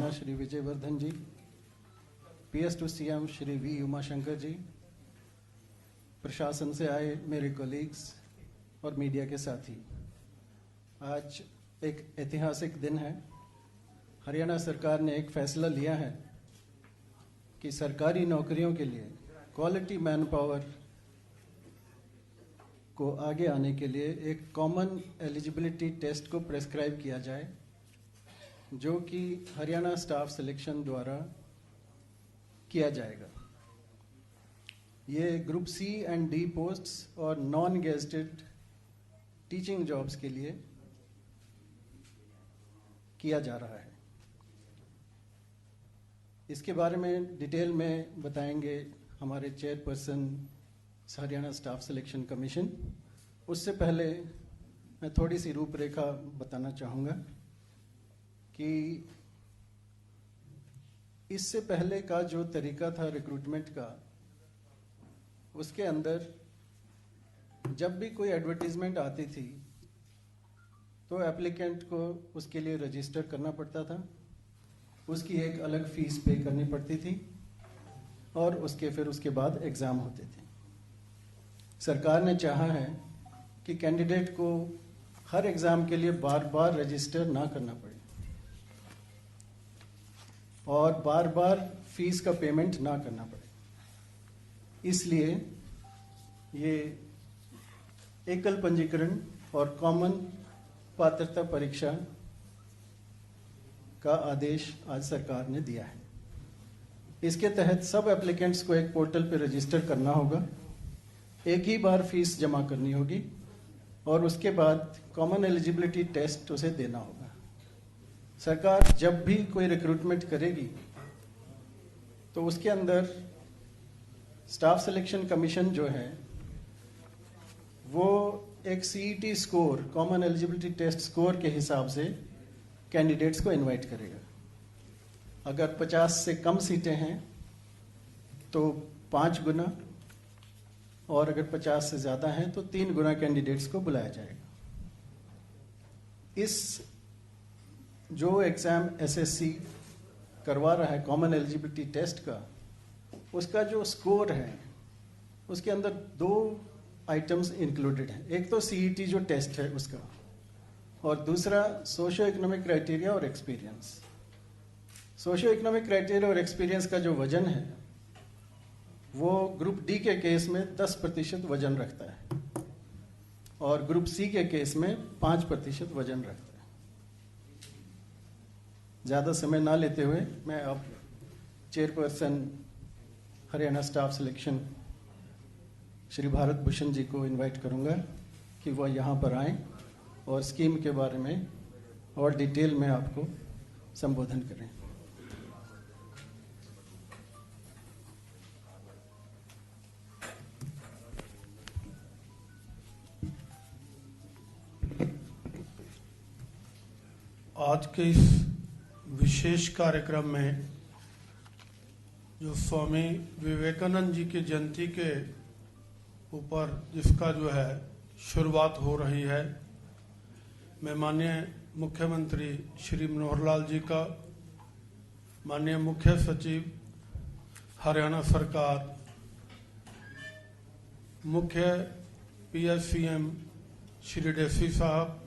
Haryana Shri Vijay Vardhan ji, PS to CM Shri V Umashankar जी, प्रशासन से आए मेरे कोलीग्स और मीडिया के साथी, आज एक ऐतिहासिक दिन है। हरियाणा सरकार ने एक फैसला लिया है कि सरकारी नौकरियों के लिए क्वालिटी मैन पावर को आगे आने के लिए एक कॉमन एलिजिबिलिटी टेस्ट को प्रेस्क्राइब किया जाए, जो कि हरियाणा स्टाफ सिलेक्शन द्वारा किया जाएगा। ये group C and D posts और नॉन गेजेटेड टीचिंग जॉब्स के लिए किया जा रहा है। इसके बारे में डिटेल में बताएंगे हमारे chairperson Haryana staff selection commission. उससे पहले मैं थोड़ी सी रूपरेखा बताना चाहूँगा कि इससे पहले का जो तरीका था रिक्रूटमेंट का, उसके अंदर जब भी कोई एडवर्टीजमेंट आती थी तो एप्लीकेंट को उसके लिए रजिस्टर करना पड़ता था, उसकी एक अलग फीस पे करनी पड़ती थी और उसके बाद एग्ज़ाम होते थे। सरकार ने चाहा है कि कैंडिडेट को हर एग्ज़ाम के लिए बार बार रजिस्टर ना करना पड़े और बार बार फीस का पेमेंट ना करना पड़े। इसलिए ये एकल पंजीकरण और कॉमन पात्रता परीक्षा का आदेश आज सरकार ने दिया है। इसके तहत सब एप्लीकेंट्स को एक पोर्टल पर रजिस्टर करना होगा, एक ही बार फीस जमा करनी होगी और उसके बाद कॉमन एलिजिबिलिटी टेस्ट उसे देना होगा। सरकार जब भी कोई रिक्रूटमेंट करेगी तो उसके अंदर स्टाफ सिलेक्शन कमीशन जो है वो एक CET score, common eligibility test score के हिसाब से कैंडिडेट्स को इनवाइट करेगा। अगर 50 से कम सीटें हैं तो 5 गुना, और अगर 50 से ज़्यादा हैं तो 3 गुना कैंडिडेट्स को बुलाया जाएगा। इस जो एग्ज़ाम SSC करवा रहा है कॉमन एलिजिबिलिटी टेस्ट का, उसका जो स्कोर है उसके अंदर 2 आइटम्स इंक्लूडेड हैं। एक तो CET जो टेस्ट है उसका, और दूसरा सोशियो इकोनॉमिक क्राइटेरिया और एक्सपीरियंस। सोशियो इकोनॉमिक क्राइटेरिया और एक्सपीरियंस का जो वजन है वो ग्रुप D के केस में 10% वजन रखता है और ग्रुप C के केस में 5% वजन रखता है। ज़्यादा समय ना लेते हुए मैं अब chairperson Haryana staff selection Shri Bharat Bhushan ji को इनवाइट करूंगा कि वह यहाँ पर आएँ और स्कीम के बारे में और डिटेल में आपको संबोधन करें। आज के इस विशेष कार्यक्रम में जो स्वामी विवेकानंद जी की जयंती के ऊपर जिसका जो है शुरुआत हो रही है, मैं माननीय मुख्यमंत्री श्री मनोहर लाल जी का, माननीय मुख्य सचिव हरियाणा सरकार, मुख्य PSCM श्री डेसी साहब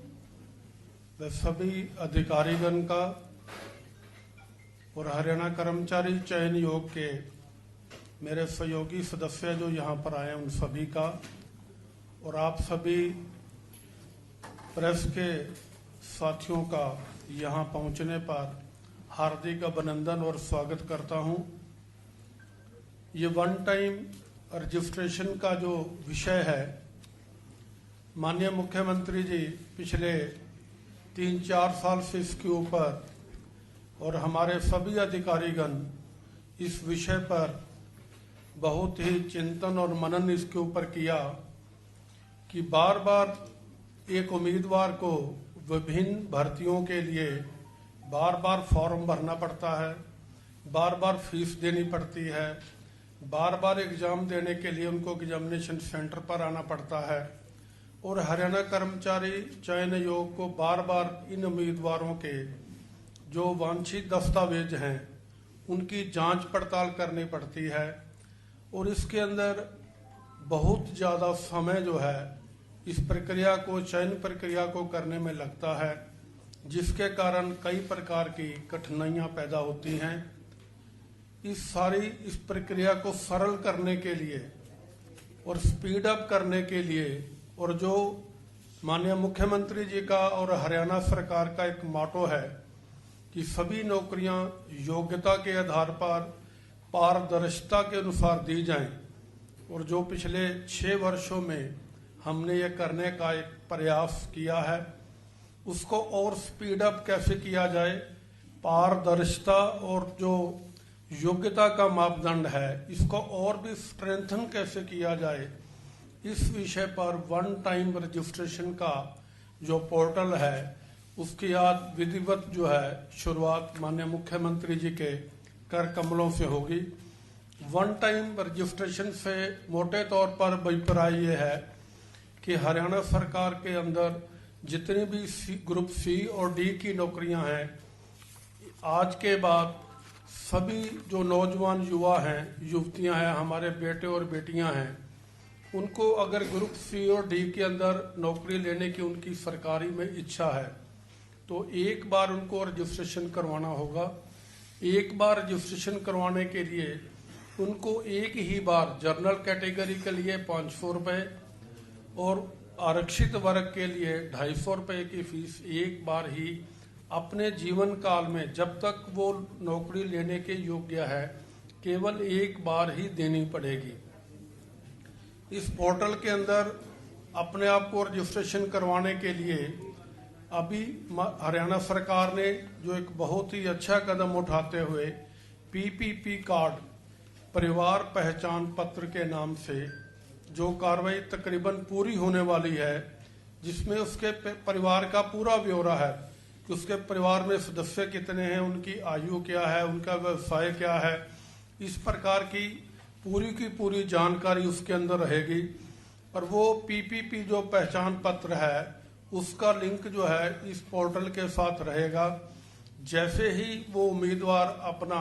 व सभी अधिकारीगण का और हरियाणा कर्मचारी चयन आयोग के मेरे सहयोगी सदस्य जो यहाँ पर आए उन सभी का, और आप सभी प्रेस के साथियों का यहाँ पहुँचने पर हार्दिक अभिनंदन और स्वागत करता हूँ। ये वन टाइम रजिस्ट्रेशन का जो विषय है, माननीय मुख्यमंत्री जी पिछले 3-4 साल से इसके ऊपर और हमारे सभी अधिकारीगण इस विषय पर बहुत ही चिंतन और मनन इसके ऊपर किया कि बार बार एक उम्मीदवार को विभिन्न भर्तियों के लिए बार बार फॉर्म भरना पड़ता है, बार बार फीस देनी पड़ती है, बार बार एग्ज़ाम देने के लिए उनको एग्जामिनेशन सेंटर पर आना पड़ता है, और हरियाणा कर्मचारी चयन आयोग को बार बार इन उम्मीदवारों के जो वांछित दस्तावेज हैं उनकी जांच पड़ताल करनी पड़ती है और इसके अंदर बहुत ज़्यादा समय जो है इस प्रक्रिया को, चयन प्रक्रिया को करने में लगता है, जिसके कारण कई प्रकार की कठिनाइयां पैदा होती हैं। इस प्रक्रिया को सरल करने के लिए और स्पीड अप करने के लिए, और जो माननीय मुख्यमंत्री जी का और हरियाणा सरकार का एक मोटो है कि सभी नौकरियां योग्यता के आधार पर पारदर्शिता के अनुसार दी जाएं, और जो पिछले 6 वर्षों में हमने ये करने का एक प्रयास किया है, उसको और स्पीड अप कैसे किया जाए, पारदर्शिता और जो योग्यता का मापदंड है इसको और भी स्ट्रेंथन कैसे किया जाए, इस विषय पर वन टाइम रजिस्ट्रेशन का जो पोर्टल है उसकी आज विधिवत जो है शुरुआत माननीय मुख्यमंत्री जी के कर कमलों से होगी। वन टाइम रजिस्ट्रेशन से मोटे तौर पर अभिप्राय ये है कि हरियाणा सरकार के अंदर जितनी भी ग्रुप सी और डी की नौकरियां हैं, आज के बाद सभी जो नौजवान युवा हैं, युवतियां हैं, हमारे बेटे और बेटियां हैं, उनको अगर ग्रुप सी और डी के अंदर नौकरी लेने की उनकी सरकारी में इच्छा है तो एक बार उनको रजिस्ट्रेशन करवाना होगा। एक बार रजिस्ट्रेशन करवाने के लिए उनको एक ही बार जनरल कैटेगरी के लिए 500 रुपये और आरक्षित वर्ग के लिए 250 रुपये की फीस एक बार ही अपने जीवन काल में, जब तक वो नौकरी लेने के योग्य है, केवल एक बार ही देनी पड़ेगी। इस पोर्टल के अंदर अपने आप को रजिस्ट्रेशन करवाने के लिए अभी हरियाणा सरकार ने जो एक बहुत ही अच्छा कदम उठाते हुए पीपीपी कार्ड, परिवार पहचान पत्र के नाम से जो कार्रवाई तकरीबन पूरी होने वाली है, जिसमें उसके परिवार का पूरा ब्यौरा है कि उसके परिवार में सदस्य कितने हैं, उनकी आयु क्या है, उनका व्यवसाय क्या है, इस प्रकार की पूरी जानकारी उसके अंदर रहेगी। और वो पीपीपी जो पहचान पत्र है उसका लिंक जो है इस पोर्टल के साथ रहेगा। जैसे ही वो उम्मीदवार अपना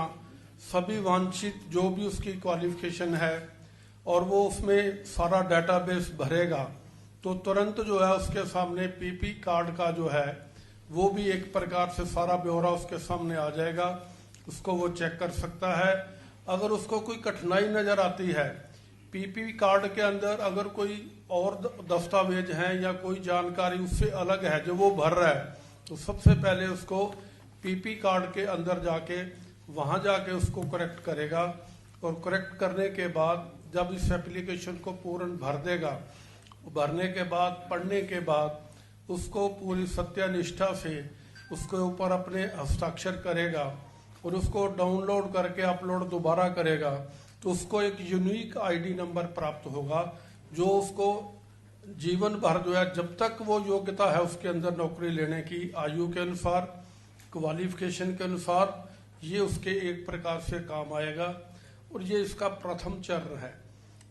सभी वांछित जो भी उसकी क्वालिफिकेशन है और वो उसमें सारा डेटाबेस भरेगा तो तुरंत जो है उसके सामने पीपी कार्ड का जो है वो भी एक प्रकार से सारा ब्यौरा उसके सामने आ जाएगा, उसको वो चेक कर सकता है। अगर उसको कोई कठिनाई नजर आती है पीपी कार्ड के अंदर, अगर कोई और दस्तावेज हैं या कोई जानकारी उससे अलग है जो वो भर रहा है, तो सबसे पहले उसको पीपी कार्ड के अंदर जाके वहां जाके उसको करेक्ट करेगा, और करेक्ट करने के बाद जब इस एप्लीकेशन को पूर्ण भर देगा, भरने के बाद, पढ़ने के बाद उसको पूरी सत्यनिष्ठा से उसके ऊपर अपने हस्ताक्षर करेगा और उसको डाउनलोड करके अपलोड दोबारा करेगा, तो उसको एक यूनिक आईडी नंबर प्राप्त होगा जो उसको जीवन भर जो है, जब तक वो योग्यता है उसके अंदर नौकरी लेने की, आयु के अनुसार, क्वालिफिकेशन के अनुसार, ये उसके एक प्रकार से काम आएगा। और ये इसका प्रथम चरण है।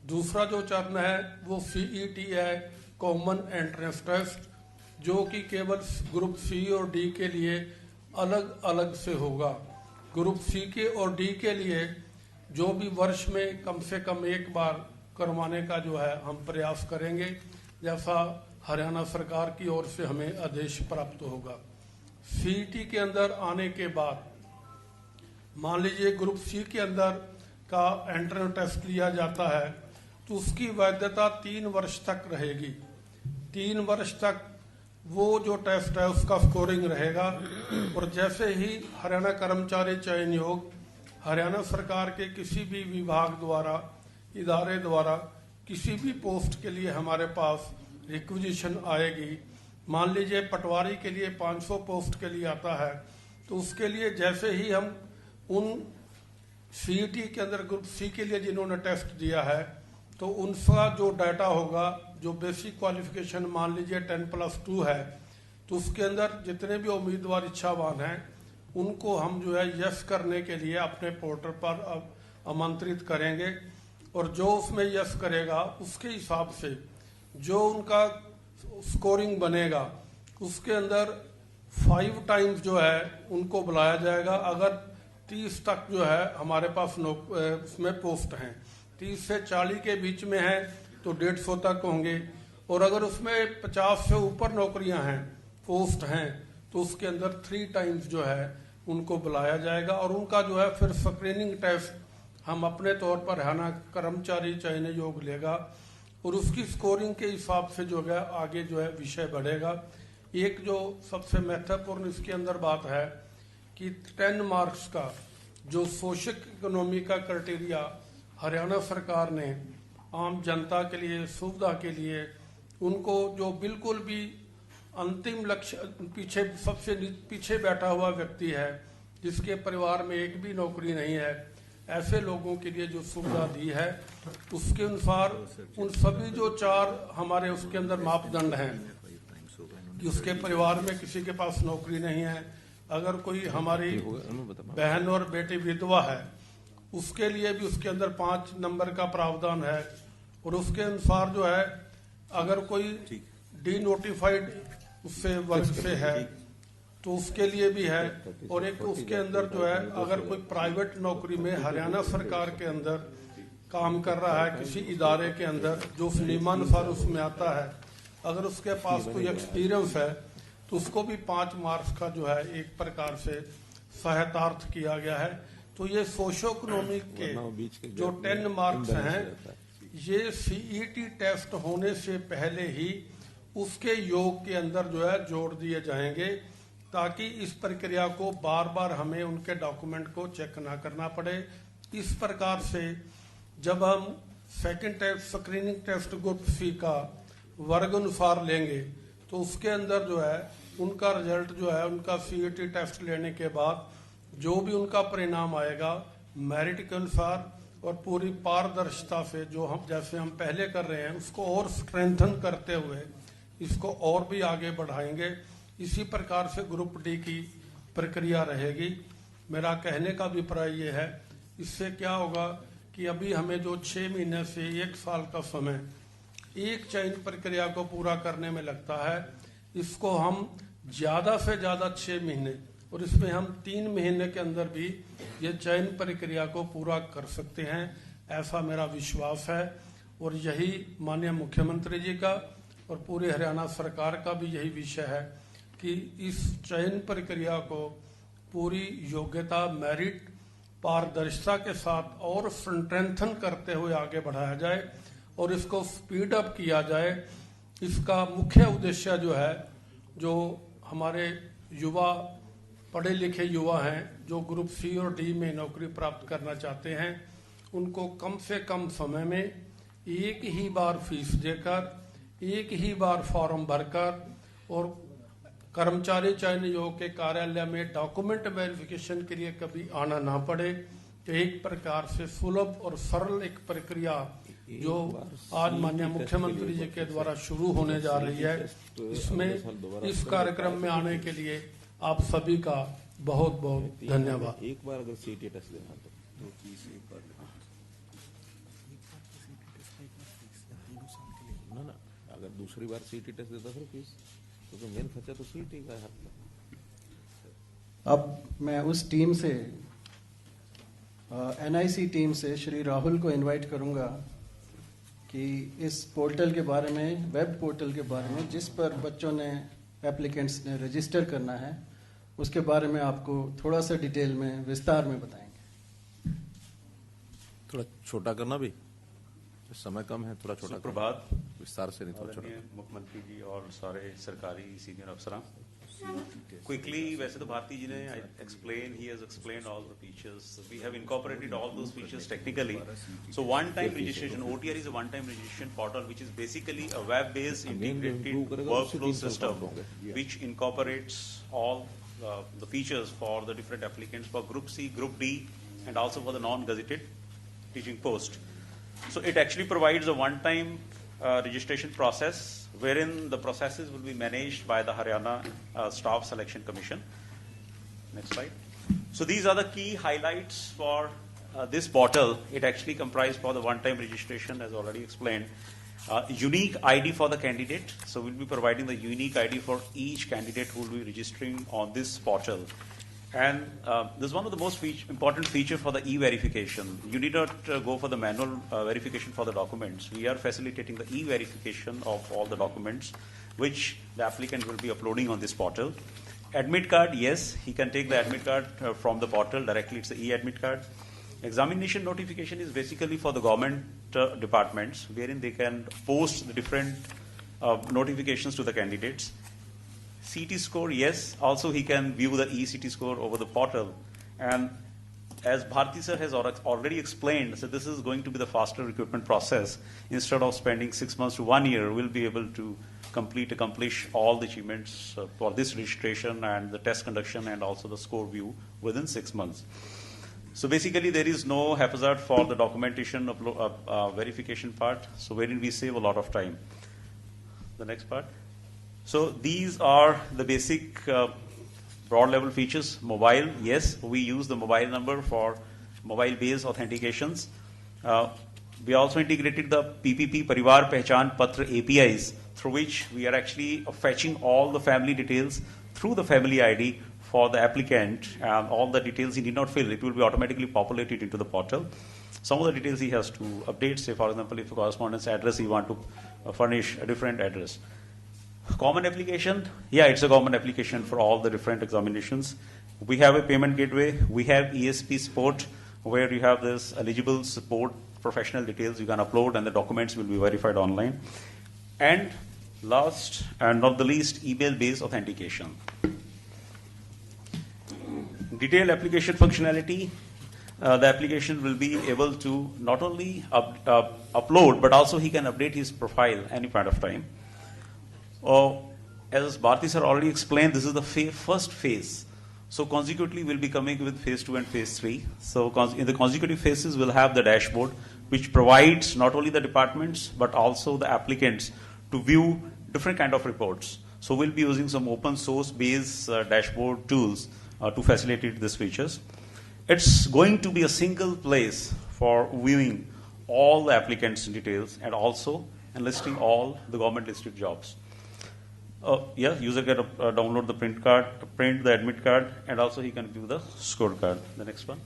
दूसरा जो चरण है वो सीईटी है, कॉमन एंट्रेंस टेस्ट, जो कि केवल ग्रुप सी और डी के लिए अलग अलग से होगा। ग्रुप सी के और डी के लिए जो भी वर्ष में कम से कम एक बार करवाने का जो है हम प्रयास करेंगे, जैसा हरियाणा सरकार की ओर से हमें आदेश प्राप्त होगा। सीईटी के अंदर आने के बाद मान लीजिए ग्रुप सी के अंदर का एंट्रेंस टेस्ट लिया जाता है तो उसकी वैधता 3 वर्ष तक रहेगी। 3 वर्ष तक वो जो टेस्ट है उसका स्कोरिंग रहेगा। और जैसे ही हरियाणा कर्मचारी चयन आयोग हरियाणा सरकार के किसी भी विभाग द्वारा, इदारे द्वारा किसी भी पोस्ट के लिए हमारे पास रिक्विजिशन आएगी, मान लीजिए पटवारी के लिए 500 पोस्ट के लिए आता है, तो उसके लिए जैसे ही हम उन सीईटी के अंदर ग्रुप सी के लिए जिन्होंने टेस्ट दिया है तो उनका जो डाटा होगा, जो बेसिक क्वालिफिकेशन मान लीजिए 10+2 है, तो उसके अंदर जितने भी उम्मीदवार इच्छावान हैं उनको हम जो है यस करने के लिए अपने पोर्टल पर आमंत्रित करेंगे। और जो उसमें यस करेगा उसके हिसाब से जो उनका स्कोरिंग बनेगा उसके अंदर 5 टाइम्स जो है उनको बुलाया जाएगा। अगर 30 तक जो है हमारे पास उसमें पोस्ट हैं, 30 से 40 के बीच में है तो 150 तक होंगे, और अगर उसमें 50 से ऊपर नौकरियां हैं, पोस्ट हैं, तो उसके अंदर 3 टाइम्स जो है उनको बुलाया जाएगा। और उनका जो है फिर स्क्रीनिंग टेस्ट हम अपने तौर पर हरियाणा कर्मचारी चयन आयोग लेगा, और उसकी स्कोरिंग के हिसाब से जो है आगे जो है विषय बढ़ेगा। एक जो सबसे महत्वपूर्ण इसके अंदर बात है कि 10 मार्क्स का जो सोशियो इकोनॉमी का क्राइटेरिया हरियाणा सरकार ने आम जनता के लिए, सुविधा के लिए, उनको जो बिल्कुल भी अंतिम लक्ष्य पीछे सबसे पीछे बैठा हुआ व्यक्ति है, जिसके परिवार में एक भी नौकरी नहीं है, ऐसे लोगों के लिए जो सुविधा दी है, उसके अनुसार उन सभी जो 4 हमारे उसके अंदर मापदंड हैं कि उसके परिवार में किसी के पास नौकरी नहीं है, अगर कोई हमारी बहन और बेटी विधवा है उसके लिए भी उसके अंदर 5 नंबर का प्रावधान है, और उसके अनुसार जो है अगर कोई डीनोटिफाइड उससे वर्ग से है तो उसके लिए भी है, और एक उसके अंदर जो है अगर कोई प्राइवेट नौकरी में हरियाणा सरकार के अंदर काम कर रहा है किसी इदारे के अंदर जो नियमानुसार उसमें आता है, अगर उसके पास कोई एक्सपीरियंस है तो उसको भी 5 मार्क्स का जो है एक प्रकार से सहायतार्थ किया गया है। तो ये सोशो इकोनॉमिक के जो 10 मार्क्स हैं, ये सीईटी टेस्ट होने से पहले ही उसके योग के अंदर जो है जोड़ दिए जाएंगे, ताकि इस प्रक्रिया को बार बार हमें उनके डॉक्यूमेंट को चेक ना करना पड़े। इस प्रकार से जब हम second test screening test group C का वर्ग अनुसार लेंगे तो उसके अंदर जो है उनका रिजल्ट जो है उनका सीईटी टेस्ट लेने के बाद जो भी उनका परिणाम आएगा मेरिट के अनुसार और पूरी पारदर्शिता से, जो हम जैसे हम पहले कर रहे हैं उसको और स्ट्रेंथन करते हुए इसको और भी आगे बढ़ाएंगे। इसी प्रकार से ग्रुप डी की प्रक्रिया रहेगी। मेरा कहने का अभिप्राय ये है, इससे क्या होगा कि अभी हमें जो 6 महीने से 1 साल का समय एक चयन प्रक्रिया को पूरा करने में लगता है, इसको हम ज्यादा से ज्यादा 6 महीने और इसमें हम 3 महीने के अंदर भी ये चयन प्रक्रिया को पूरा कर सकते हैं, ऐसा मेरा विश्वास है। और यही माननीय मुख्यमंत्री जी का और पूरे हरियाणा सरकार का भी यही विषय है कि इस चयन प्रक्रिया को पूरी योग्यता, मेरिट, पारदर्शिता के साथ और स्ट्रेंथन करते हुए आगे बढ़ाया जाए और इसको स्पीड अप किया जाए। इसका मुख्य उद्देश्य जो है, जो हमारे युवा पढ़े लिखे युवा हैं जो ग्रुप सी और डी में नौकरी प्राप्त करना चाहते हैं, उनको कम से कम समय में एक ही बार फीस देकर, एक ही बार फॉर्म भरकर और कर्मचारी चयन आयोग के कार्यालय में डॉक्यूमेंट वेरिफिकेशन के लिए कभी आना ना पड़े। तो एक प्रकार से सुलभ और सरल एक प्रक्रिया जो आज माननीय मुख्यमंत्री जी के द्वारा शुरू होने जा रही है, इसमें इस कार्यक्रम में आने के लिए आप सभी का बहुत बहुत धन्यवाद। एक बार अगर सीटी टेस्ट देना तो ना अगर दूसरी बार सीटी टेस्ट देता फिर फीस तो मेन खर्चा तो सीटी का है। अब मैं उस टीम से एनआईसी टीम से श्री राहुल को इनवाइट करूंगा कि इस पोर्टल के बारे में, वेब पोर्टल के बारे में जिस पर बच्चों ने, एप्लीकेंट्स ने रजिस्टर करना है, उसके बारे में आपको थोड़ा सा डिटेल में, विस्तार में बताएंगे। थोड़ा छोटा करना भी, समय कम है, थोड़ा छोटा। प्रभात, विस्तार से नहीं, थोड़ा छोटा। मुख्यमंत्री जी और सारे सरकारी सीनियर अफसरान, क्विकली, वैसे तो भारती जी ने he has explained all the features. We have incorporated all those features technically. So one-time registration, OTR is a one-time registration portal which is basically a web-based integrated workflow system which incorporates all the features for the different applicants for Group C, Group D, and also for the non-gazetted teaching post. So it actually provides a one-time registration process wherein the processes will be managed by the Haryana Staff Selection Commission. Next slide. So these are the key highlights for this portal. It actually comprises for the one-time registration, as already explained. Unique ID for the candidate. So we'll be providing the unique ID for each candidate who will be registering on this portal. And this is one of the most important feature for the e-verification. You need not go for the manual verification for the documents. We are facilitating the e-verification of all the documents which the applicant will be uploading on this portal. Admit card, yes, he can take the admit card from the portal directly. It's the e-admit card. Examination notification is basically for the government departments, wherein they can post the different notifications to the candidates. CT score, yes, also he can view the e-CT score over the portal. And as Bharti sir has already explained, so this is going to be the faster recruitment process. Instead of spending 6 months to 1 year, we'll be able to accomplish all the achievements for this registration and the test conduction and also the score view within 6 months. So basically, there is no haphazard for the documentation verification part, so wherein we save a lot of time. The next part. So these are the basic broad level features. Mobile, yes, we use the mobile number for mobile-based authentications. We also integrated the PPP Parivar Pehchan Patra APIs, through which we are actually fetching all the family details through the family ID for the applicant, and all the details he need not fill. It will be automatically populated into the portal. Some of the details he has to update, say for example, if a correspondence address he want to furnish a different address. Common application, yeah, it's a common application for all the different examinations. We have a payment gateway. We have ESP support, where you have this eligible support professional details you can upload, and the documents will be verified online. And last and not the least, email-based authentication. Detailed application functionality. The application will be able to not only upload, but also he can update his profile any point of time. As Bharti sir already explained, this is the first phase. So consecutively, we'll be coming with phase 2 and phase 3. So in the consecutive phases, we'll have the dashboard, which provides not only the departments, but also the applicants to view different kind of reports. So we'll be using some open source based dashboard tools to facilitate these features. It's going to be a single place for viewing all the applicants' details and also enlisting all the government listed jobs. User can download the print the admit card, and also he can view the scorecard. The next one.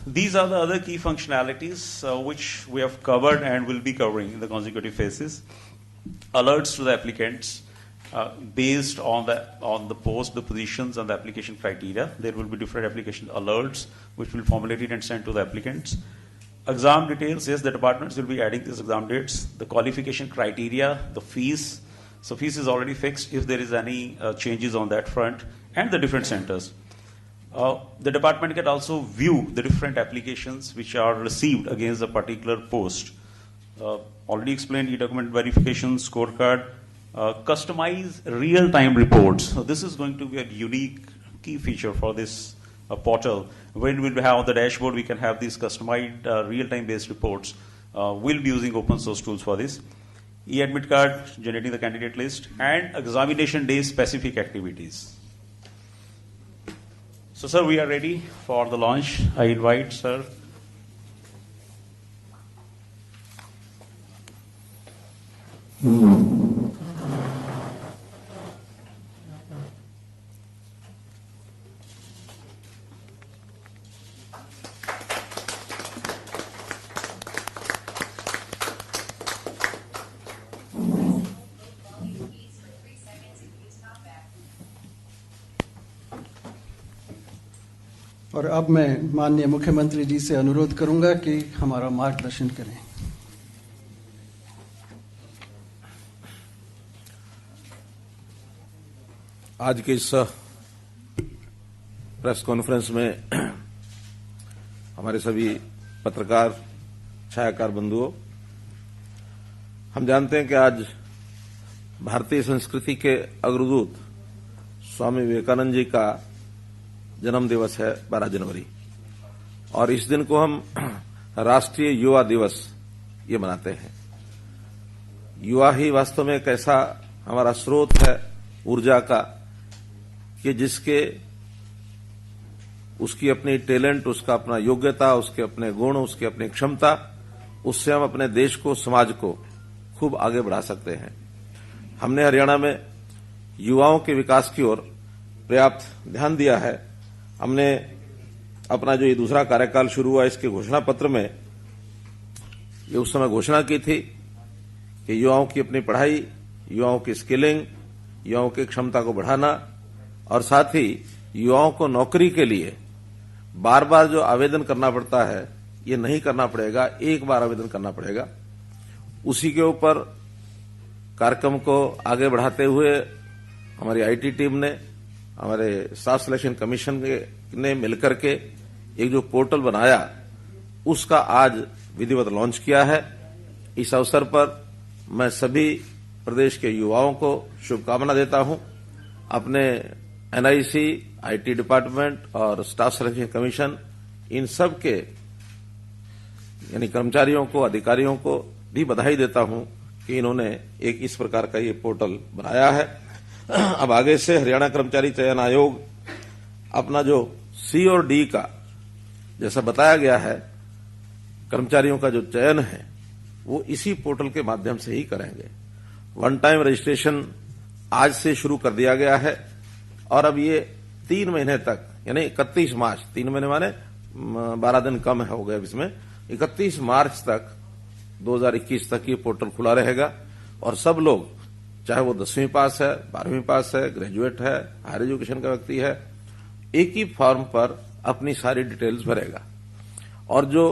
These are the other key functionalities which we have covered and will be covering in the consecutive phases. Alerts to the applicants based on the post, the positions, and the application criteria. There will be different application alerts which will be formulated and sent to the applicants. Exam details, yes, the departments will be adding these exam dates. The qualification criteria, the fees. So fees is already fixed if there is any changes on that front, and the different centers. The department can also view the different applications which are received against a particular post. Already explained e-document verification, scorecard, customize real-time reports. So this is going to be a unique key feature for this portal. When we'll have the dashboard, we can have these customized real-time based reports. We'll be using open source tools for this. E-admit card, generating the candidate list, and examination day specific activities. So, sir, we are ready for the launch. I invite, sir. और अब मैं माननीय मुख्यमंत्री जी से अनुरोध करूंगा कि हमारा मार्गदर्शन करें। आज के इस प्रेस कॉन्फ्रेंस में हमारे सभी पत्रकार, छायाकार बंधुओं, हम जानते हैं कि आज भारतीय संस्कृति के अग्रदूत स्वामी विवेकानंद जी का जन्म दिवस है 12 जनवरी, और इस दिन को हम राष्ट्रीय युवा दिवस ये मनाते हैं। युवा ही वास्तव में एक ऐसा हमारा स्रोत है ऊर्जा का कि जिसके उसकी अपनी टैलेंट, उसका अपना योग्यता, उसके अपने गुण, उसकी अपनी क्षमता, उससे हम अपने देश को, समाज को खूब आगे बढ़ा सकते हैं। हमने हरियाणा में युवाओं के विकास की ओर पर्याप्त ध्यान दिया है। हमने अपना जो ये दूसरा कार्यकाल शुरू हुआ, इसके घोषणा पत्र में ये उस समय घोषणा की थी कि युवाओं की अपनी पढ़ाई, युवाओं की स्किलिंग, युवाओं की क्षमता को बढ़ाना और साथ ही युवाओं को नौकरी के लिए बार बार जो आवेदन करना पड़ता है ये नहीं करना पड़ेगा, एक बार आवेदन करना पड़ेगा। उसी के ऊपर कार्यक्रम को आगे बढ़ाते हुए हमारी आईटी टीम ने, हमारे स्टाफ सिलेक्शन कमीशन ने मिलकर के एक जो पोर्टल बनाया उसका आज विधिवत लॉन्च किया है। इस अवसर पर मैं सभी प्रदेश के युवाओं को शुभकामना देता हूं। अपने एनआईसी, आईटी डिपार्टमेंट और स्टाफ सिलेक्शन कमीशन, इन सब के यानी कर्मचारियों को, अधिकारियों को भी बधाई देता हूं कि इन्होंने एक इस प्रकार का ये पोर्टल बनाया है। अब आगे से हरियाणा कर्मचारी चयन आयोग अपना जो सी और डी का जैसा बताया गया है, कर्मचारियों का जो चयन है वो इसी पोर्टल के माध्यम से ही करेंगे। वन टाइम रजिस्ट्रेशन आज से शुरू कर दिया गया है और अब ये 3 महीने तक यानी 31 मार्च, 3 महीने माने 12 दिन कम हो गए इसमें, 31 मार्च तक 2021 तक ये पोर्टल खुला रहेगा और सब लोग, चाहे वो 10वीं पास है, 12वीं पास है, ग्रेजुएट है, हायर एजुकेशन का व्यक्ति है, एक ही फॉर्म पर अपनी सारी डिटेल्स भरेगा। और जो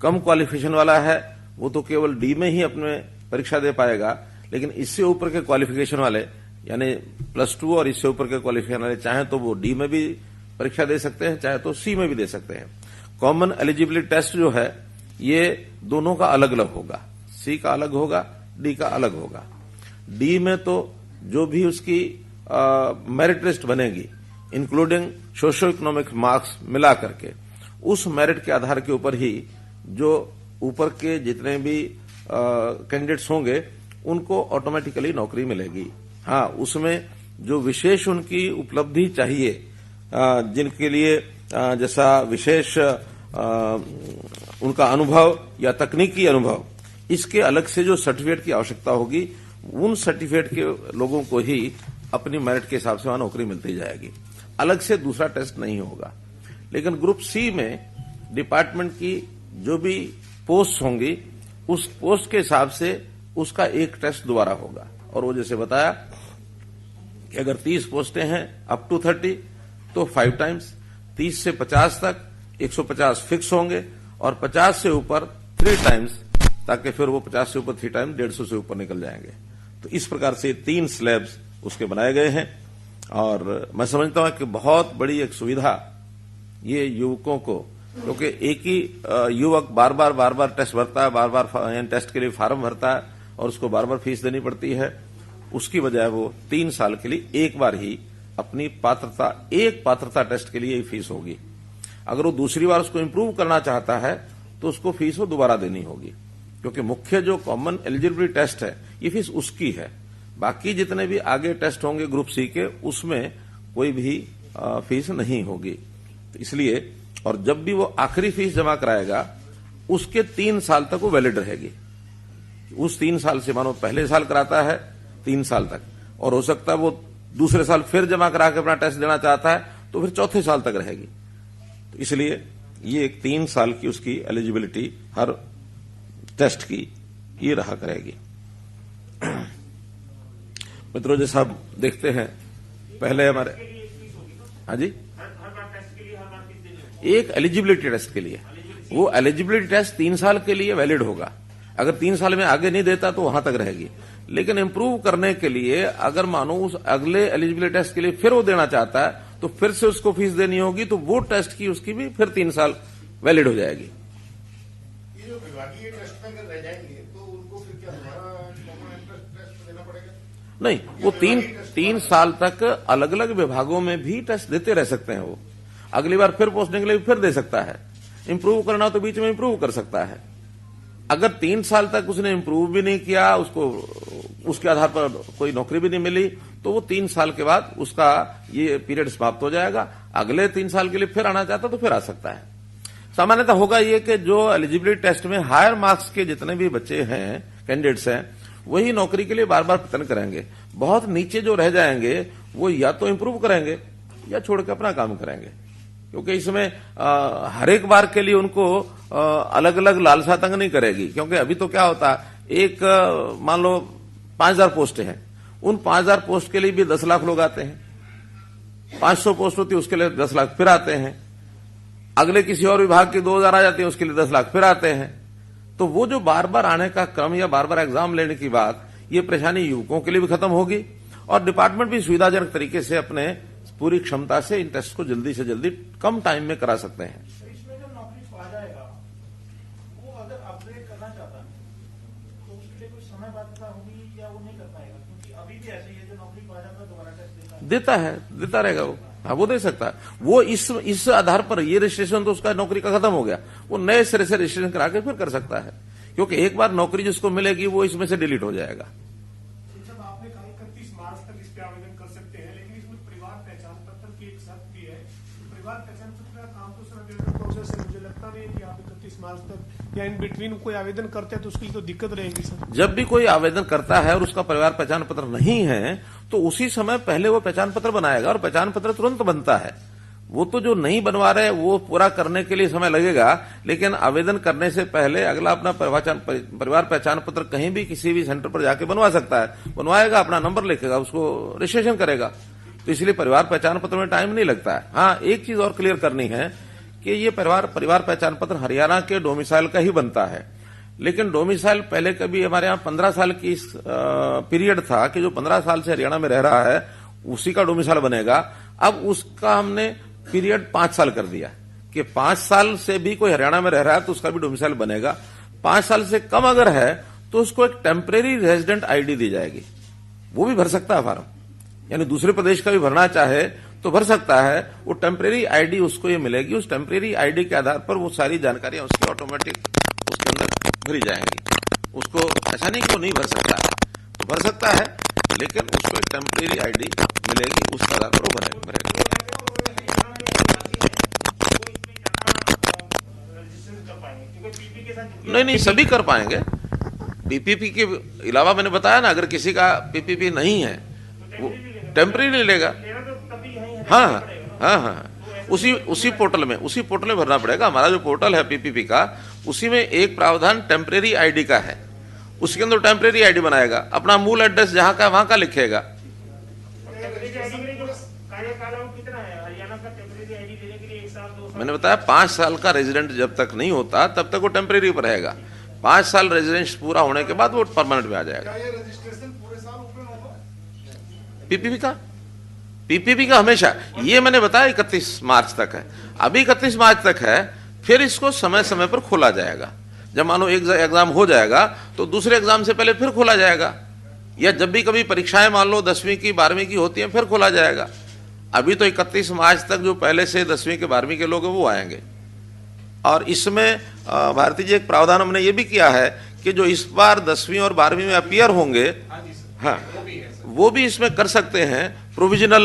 कम क्वालिफिकेशन वाला है वो तो केवल डी में ही अपने परीक्षा दे पाएगा, लेकिन इससे ऊपर के क्वालिफिकेशन वाले यानी +2 और इससे ऊपर के क्वालिफिकेशन वाले चाहे तो वो डी में भी परीक्षा दे सकते हैं, चाहे तो सी में भी दे सकते हैं। कॉमन एलिजिबिलिटी टेस्ट जो है ये दोनों का अलग अलग होगा, सी का अलग होगा, डी का अलग होगा। डी में तो जो भी उसकी मेरिट लिस्ट बनेगी इंक्लूडिंग सोशो इकोनॉमिक मार्क्स मिला करके, उस मेरिट के आधार के ऊपर ही जो ऊपर के जितने भी कैंडिडेट्स होंगे उनको ऑटोमेटिकली नौकरी मिलेगी। हाँ, उसमें जो विशेष उनकी उपलब्धि चाहिए, जिनके लिए जैसा विशेष उनका अनुभव या तकनीकी अनुभव, इसके अलग से जो सर्टिफिकेट की आवश्यकता होगी, उन सर्टिफिकेट के लोगों को ही अपनी मेरिट के हिसाब से वहां नौकरी मिलती जाएगी। अलग से दूसरा टेस्ट नहीं होगा। लेकिन ग्रुप सी में डिपार्टमेंट की जो भी पोस्ट होंगी उस पोस्ट के हिसाब से उसका एक टेस्ट दोबारा होगा। और वो जैसे बताया कि अगर 30 पोस्टें हैं अप टू 30 तो 5 टाइम्स, 30 से 50 तक 150 फिक्स होंगे और 50 से ऊपर 3 टाइम्स, ताकि फिर वो 50 से ऊपर 3 टाइम्स 150 से ऊपर निकल जाएंगे। तो इस प्रकार से 3 स्लैब्स उसके बनाए गए हैं और मैं समझता हूं कि बहुत बड़ी एक सुविधा ये युवकों को, क्योंकि एक ही युवक बार बार टेस्ट भरता है, बार बार टेस्ट के लिए फार्म भरता है और उसको बार बार फीस देनी पड़ती है। उसकी बजाय वो 3 साल के लिए एक बार ही अपनी पात्रता टेस्ट के लिए ही फीस होगी। अगर वो दूसरी बार उसको इंप्रूव करना चाहता है तो उसको फीस वो दोबारा देनी होगी, क्योंकि मुख्य जो कॉमन एलिजिबिलिटी टेस्ट है ये फीस उसकी है। बाकी जितने भी आगे टेस्ट होंगे ग्रुप सी के, उसमें कोई भी फीस नहीं होगी। तो इसलिए, और जब भी वो आखिरी फीस जमा कराएगा उसके 3 साल तक वो वैलिड रहेगी। उस 3 साल से, मानो पहले साल कराता है 3 साल तक, और हो सकता है वो दूसरे साल फिर जमा करा के अपना टेस्ट देना चाहता है तो फिर 4थे साल तक रहेगी। तो इसलिए ये एक 3 साल की उसकी एलिजिबिलिटी हर टेस्ट की ये रहा करेगी। मित्रों, जैसा आप देखते हैं पहले हमारे, हाँ जी, एक एलिजिबिलिटी टेस्ट के लिए, वो एलिजिबिलिटी टेस्ट 3 साल के लिए वैलिड होगा। अगर 3 साल में आगे नहीं देता तो वहां तक रहेगी। लेकिन इंप्रूव करने के लिए अगर मानो उस अगले एलिजिबिलिटी टेस्ट के लिए फिर वो देना चाहता है तो फिर से उसको फीस देनी होगी, तो वो टेस्ट की उसकी भी फिर 3 साल वैलिड हो जाएगी। ये जो विभागीय टेस्ट में अगर रह जाएंगे तो उनको फिर क्या दोबारा कॉमन एंट्रेंस टेस्ट देना पड़ेगा? नहीं, वो 3 साल तक अलग अलग विभागों में भी टेस्ट देते रह सकते हैं। वो अगली बार फिर पोस्टिंग के लिए फिर दे सकता है। इंप्रूव करना तो बीच में इंप्रूव कर सकता है। अगर 3 साल तक उसने इंप्रूव भी नहीं किया, उसको उसके आधार पर कोई नौकरी भी नहीं मिली, तो वो 3 साल के बाद उसका ये पीरियड समाप्त हो जाएगा। अगले 3 साल के लिए फिर आना चाहता तो फिर आ सकता है। सामान्यतः होगा ये कि जो एलिजिबिलिटी टेस्ट में हायर मार्क्स के जितने भी बच्चे हैं, कैंडिडेट्स हैं, वही नौकरी के लिए बार बार प्रयत्न करेंगे। बहुत नीचे जो रह जाएंगे वो या तो इंप्रूव करेंगे या छोड़ के अपना काम करेंगे, क्योंकि इसमें हर एक बार के लिए उनको अलग अलग लालसा तंग नहीं करेगी। क्योंकि अभी तो क्या होता है, एक मान लो 5000 पोस्ट हैं, उन 5000 पोस्ट के लिए भी 10 लाख लोग आते हैं, 500 पोस्ट होती है उसके लिए 10 लाख फिर आते हैं, अगले किसी और विभाग की 2000 आ जाती है उसके लिए 10 लाख फिर आते हैं। तो वो जो बार बार आने का क्रम या बार बार एग्जाम लेने की बात, ये परेशानी युवकों के लिए भी खत्म होगी और डिपार्टमेंट भी सुविधाजनक तरीके से अपने पूरी क्षमता से इन टेस्ट को जल्दी से जल्दी कम टाइम में करा सकते हैं। इसमें जो नौकरी पा जाएगा वो अगर अपग्रेड करना चाहता है तो उसके लिए कुछ समय बाध्यता होगी या वो नहीं कर पाएगा, क्योंकि अभी भी ऐसे ही है, जो नौकरी पा जाता है दोबारा टेस्ट देता रहेगा वो। हाँ, वो दे सकता है। वो इस आधार पर ये रजिस्ट्रेशन तो उसका नौकरी का खत्म हो गया, वो नए सिरे से रजिस्ट्रेशन करा के फिर कर सकता है, क्योंकि एक बार नौकरी जिसको मिलेगी वो इसमें से डिलीट हो जाएगा। जब आपने कहा 31 मार्च तक इस पे आवेदन कर सकते हैं, लेकिन इसमें परिवार पहचान पत्र की एक शर्त भी है। परिवार पहचान पत्र का काम तो सर प्रोसेस है, मुझे लगता नहीं है कि आप 31 मार्च तक या इन बिटवीन कोई आवेदन करते हैं तो उसकी तो दिक्कत रहेगी सर। जब भी कोई आवेदन करता है और उसका परिवार पहचान पत्र नहीं है तो उसी समय पहले वो पहचान पत्र बनाएगा और पहचान पत्र तुरंत बनता है। वो तो जो नहीं बनवा रहे वो पूरा करने के लिए समय लगेगा, लेकिन आवेदन करने से पहले अगला अपना परिवार पहचान पत्र कहीं भी किसी भी सेंटर पर जाके बनवा सकता है। बनवाएगा, अपना नंबर लिखेगा, उसको रजिस्ट्रेशन करेगा, तो इसलिए परिवार पहचान पत्र में टाइम नहीं लगता है। हाँ, एक चीज और क्लियर करनी है कि ये परिवार पहचान पत्र हरियाणा के डोमिसाइल का ही बनता है, लेकिन डोमिसाइल पहले कभी हमारे यहाँ 15 साल की पीरियड था कि जो 15 साल से हरियाणा में रह रहा है उसी का डोमिसाइल बनेगा। अब उसका हमने पीरियड 5 साल कर दिया कि 5 साल से भी कोई हरियाणा में रह रहा है तो उसका भी डोमिसाइल बनेगा। 5 साल से कम अगर है तो उसको एक टेम्परेरी रेजिडेंट आईडी दी जाएगी, वो भी भर सकता है फॉर्म, यानी दूसरे प्रदेश का भी भरना चाहे तो भर सकता है। वो टेम्परेरी आईडी उसको ये मिलेगी, उस टेम्परेरी आईडी के आधार पर वो सारी जानकारियां उसकी ऑटोमेटिक उसके अंदर भरी जाएंगी। उसको ऐसा नहीं कि वो नहीं भर सकता है, तो भर सकता है, लेकिन उसको एक टेम्परेरी आईडी मिलेगी, उस आधार पर वो भरेगा। नहीं, सभी कर पाएंगे। पीपीपी के अलावा मैंने बताया ना, अगर किसी का पीपीपी नहीं है वो टेम्परेरी लेगा। हाँ, उसी पोर्टल में भरना पड़ेगा। हमारा जो पोर्टल है पीपीपी का, उसी में एक प्रावधान टेम्परेरी आईडी का है, उसके अंदर टेम्परेरी आईडी बनाएगा, अपना मूल एड्रेस जहां का वहां का लिखेगा। मैंने बताया 5 साल का रेजिडेंट जब तक नहीं होता तब तक वो टेम्परेरी पर रहेगा। 5 साल रेजिडेंस पूरा होने के बाद वो परमानेंट में आ जाएगा। पीपीपी का हमेशा, ये मैंने बताया 31 मार्च तक है। अभी 31 मार्च तक है, फिर इसको समय समय पर खोला जाएगा। जब मानो एक एग्जाम हो जाएगा तो दूसरे एग्जाम से पहले फिर खोला जाएगा, या जब भी कभी परीक्षाएं मान लो 10वीं की 12वीं की होती हैं फिर खोला जाएगा। अभी तो 31 मार्च तक जो पहले से 10वीं के 12वीं के लोग हैं वो आएंगे। और इसमें भारती जी एक प्रावधान हमने ये भी किया है कि जो इस बार 10वीं और 12वीं में अपीयर होंगे, हाँ, वो भी इसमें कर सकते हैं। प्रोविजनल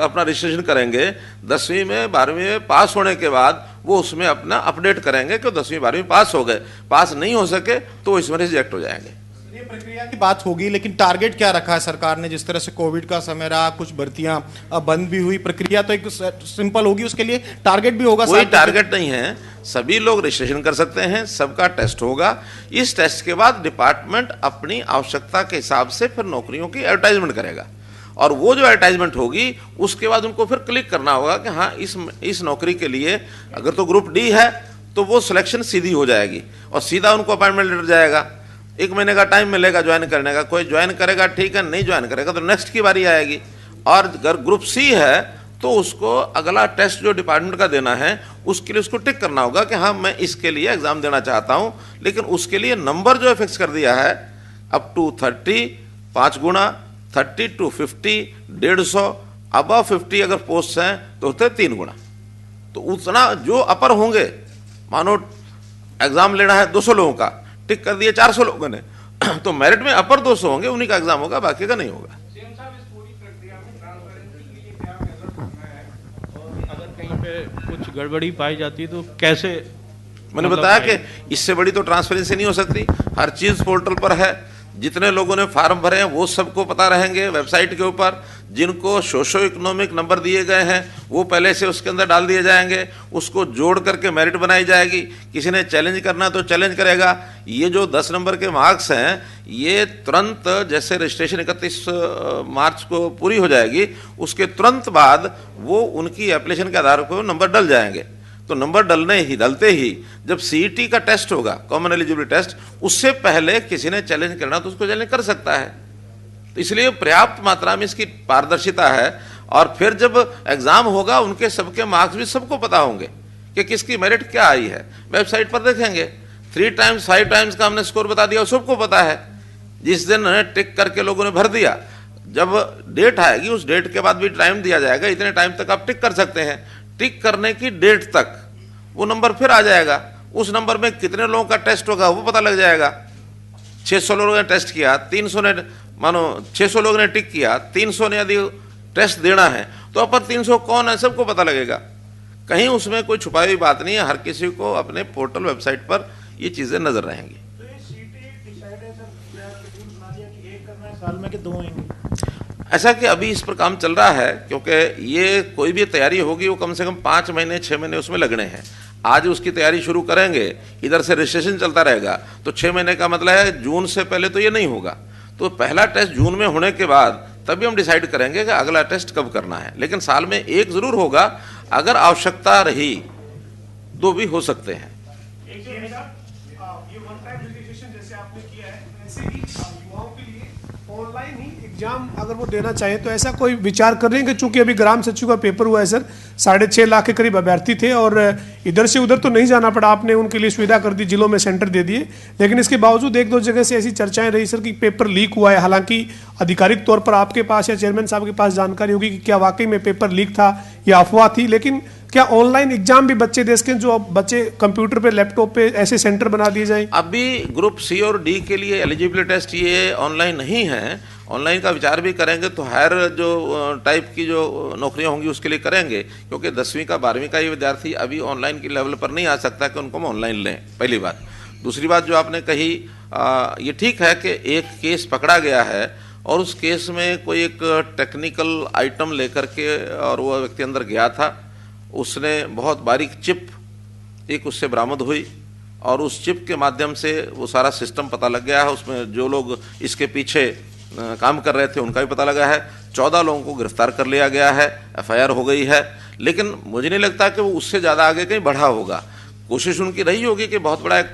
अपना रजिस्ट्रेशन करेंगे, 10वीं में 12वीं में पास होने के बाद वो उसमें अपना अपडेट करेंगे कि 10वीं 12वीं पास हो गए। पास नहीं हो सके तो इसमें रिजेक्ट हो जाएंगे। ये प्रक्रिया की बात होगी, लेकिन टारगेट क्या रखा है सरकार ने? जिस तरह से कोविड का समय रहा, कुछ भर्तियां बंद भी हुई, प्रक्रिया तो एक सिंपल होगी, उसके लिए टारगेट भी होगा? कोई टारगेट नहीं है, सभी लोग रजिस्ट्रेशन कर सकते हैं, सबका टेस्ट होगा। इस टेस्ट के बाद डिपार्टमेंट अपनी आवश्यकता के हिसाब से फिर नौकरियों की एडवर्टाइजमेंट करेगा, और वो जो एडवर्टाइजमेंट होगी उसके बाद उनको फिर क्लिक करना होगा कि हाँ इस नौकरी के लिए अगर तो ग्रुप डी है तो वो सिलेक्शन सीधी हो जाएगी और सीधा उनको अपॉइंटमेंट लेटर जाएगा। 1 महीने का टाइम मिलेगा ज्वाइन करने का। कोई ज्वाइन करेगा ठीक है, नहीं ज्वाइन करेगा तो नेक्स्ट की बारी आएगी। और अगर ग्रुप सी है तो उसको अगला टेस्ट जो डिपार्टमेंट का देना है उसके लिए उसको टिक करना होगा कि हाँ मैं इसके लिए एग्जाम देना चाहता हूं, लेकिन उसके लिए नंबर जो फिक्स कर दिया है अप टू 30, 5 गुना, 30 to 50, 150, अबव 50 अगर पोस्ट हैं तो होते 3 गुना। तो उतना जो अपर होंगे, मानो एग्जाम लेना है 200 लोगों का, टिक कर दिए 400 लोगों ने, तो मेरिट में अपर 200 होंगे, उन्हीं का एग्जाम होगा, बाकी का नहीं होगा। अगर कहीं पे कुछ गड़बड़ी पाई जाती है तो कैसे? मैंने बताया कि इससे बड़ी तो ट्रांसपेरेंसी नहीं हो सकती। हर चीज पोर्टल पर है, जितने लोगों ने फॉर्म भरे हैं वो सबको पता रहेंगे वेबसाइट के ऊपर। जिनको सोशो इकोनॉमिक नंबर दिए गए हैं वो पहले से उसके अंदर डाल दिए जाएंगे, उसको जोड़ करके मेरिट बनाई जाएगी। किसी ने चैलेंज करना तो चैलेंज करेगा। ये जो 10 नंबर के मार्क्स हैं ये तुरंत जैसे रजिस्ट्रेशन 31 मार्च को पूरी हो जाएगी उसके तुरंत बाद वो उनकी एप्लीकेशन के आधार पर नंबर डल जाएंगे। तो नंबर डलते ही जब सीईटी का टेस्ट होगा, कॉमन एलिजिबिलिटी टेस्ट, उससे पहले किसी ने चैलेंज करना तो उसको चैलेंज कर सकता है। तो इसलिए पर्याप्त मात्रा में इसकी पारदर्शिता है। और फिर जब एग्जाम होगा उनके सबके मार्क्स भी सबको पता होंगे कि किसकी मेरिट क्या आई है, वेबसाइट पर देखेंगे। 3 टाइम्स 5 टाइम्स का हमने स्कोर बता दिया, सबको पता है। जिस दिन टिक करके लोगों ने भर दिया, जब डेट आएगी उस डेट के बाद भी टाइम दिया जाएगा, इतने टाइम तक आप टिक कर सकते हैं। टिक करने की डेट तक वो नंबर फिर आ जाएगा। उस नंबर में कितने लोगों का टेस्ट होगा वो पता लग जाएगा। 600 लोगों ने टेस्ट किया, 300 ने, मानो 600 लोगों ने टिक किया, 300 ने यदि टेस्ट देना है तो अपर 300 कौन है सबको पता लगेगा। कहीं उसमें कोई छुपाई हुई बात नहीं है। हर किसी को अपने पोर्टल वेबसाइट पर ये चीजें नजर रहेंगी। साल में कि 2 होंगे? ऐसा कि अभी इस पर काम चल रहा है, क्योंकि ये कोई भी तैयारी होगी वो कम से कम 5 महीने 6 महीने उसमें लगने हैं। आज उसकी तैयारी शुरू करेंगे, इधर से रजिस्ट्रेशन चलता रहेगा, तो 6 महीने का मतलब है जून से पहले तो ये नहीं होगा। तो पहला टेस्ट जून में होने के बाद तभी हम डिसाइड करेंगे कि अगला टेस्ट कब करना है। लेकिन साल में एक जरूर होगा, अगर आवश्यकता रही 2 भी हो सकते हैं। ये वन टाइम रजिस्ट्रेशन जैसे आपने किया है, ऐसे ही युवाओं के लिए ऑनलाइन ही एग्जाम अगर वो देना चाहे तो ऐसा कोई विचार कर रहे हैं कि चूंकि अभी ग्राम सचिव का पेपर हुआ है सर, 6.5 लाख के करीब अभ्यर्थी थे और इधर से उधर तो नहीं जाना पड़ा, आपने उनके लिए सुविधा कर दी, जिलों में सेंटर दे दिए। लेकिन इसके बावजूद 1-2 जगह से ऐसी चर्चाएं रही सर कि पेपर लीक हुआ है। हालांकि आधिकारिक तौर पर आपके पास या चेयरमैन साहब के पास जानकारी होगी कि क्या वाकई में पेपर लीक था या अफवाह थी। लेकिन क्या ऑनलाइन एग्जाम भी बच्चे देश के जो बच्चे कंप्यूटर पे लैपटॉप पे ऐसे सेंटर बना दिए जाए? अभी ग्रुप सी और डी के लिए एलिजिबिलिटी टेस्ट ये ऑनलाइन नहीं है। ऑनलाइन का विचार भी करेंगे तो हायर जो टाइप की जो नौकरियां होंगी उसके लिए करेंगे, क्योंकि 10वीं का 12वीं का ये विद्यार्थी अभी ऑनलाइन की लेवल पर नहीं आ सकता कि उनको हम ऑनलाइन लें, पहली बात। दूसरी बात जो आपने कही, ये ठीक है कि एक केस पकड़ा गया है और उस केस में कोई एक टेक्निकल आइटम लेकर के और वो व्यक्ति अंदर गया था, उसने बहुत बारीक चिप एक उससे बरामद हुई और उस चिप के माध्यम से वो सारा सिस्टम पता लग गया है। उसमें जो लोग इसके पीछे काम कर रहे थे उनका भी पता लगा है। 14 लोगों को गिरफ्तार कर लिया गया है, एफआईआर हो गई है। लेकिन मुझे नहीं लगता कि वो उससे ज़्यादा आगे कहीं बढ़ा होगा। कोशिश उनकी रही होगी कि बहुत बड़ा एक